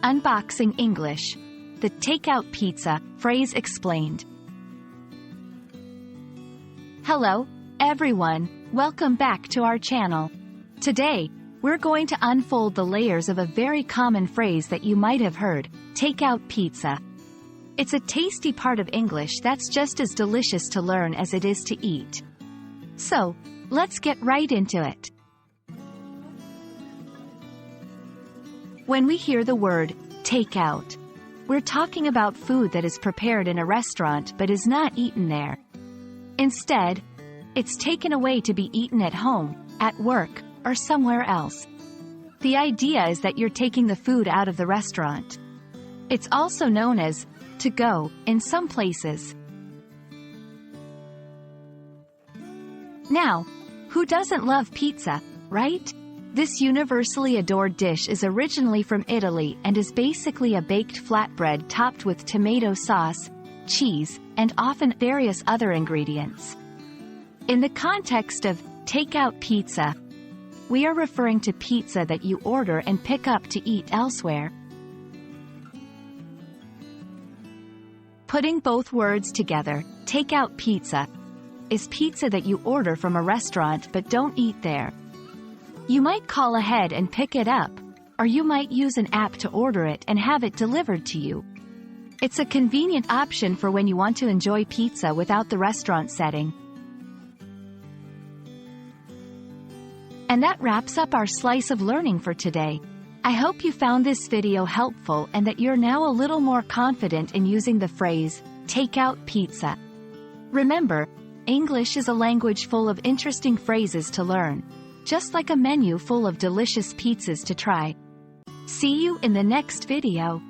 Unboxing English. The takeout pizza phrase explained. Hello, everyone. Welcome back to our channel. Today, we're going to unfold the layers of a very common phrase that you might have heard, takeout pizza. It's a tasty part of English that's just as delicious to learn as it is to eat. So, let's get right into it. When we hear the word takeout, we're talking about food that is prepared in a restaurant but is not eaten there. Instead, it's taken away to be eaten at home, at work, or somewhere else. The idea is that you're taking the food out of the restaurant. It's also known as to go in some places. Now, who doesn't love pizza, right? This universally adored dish is originally from Italy and is basically a baked flatbread topped with tomato sauce, cheese, and often various other ingredients. In the context of takeout pizza, we are referring to pizza that you order and pick up to eat elsewhere. Putting both words together, takeout pizza is pizza that you order from a restaurant but don't eat there. You might call ahead and pick it up, or you might use an app to order it and have it delivered to you. It's a convenient option for when you want to enjoy pizza without the restaurant setting. And that wraps up our slice of learning for today. I hope you found this video helpful and that you're now a little more confident in using the phrase, takeout pizza. Remember, English is a language full of interesting phrases to learn, just like a menu full of delicious pizzas to try. See you in the next video.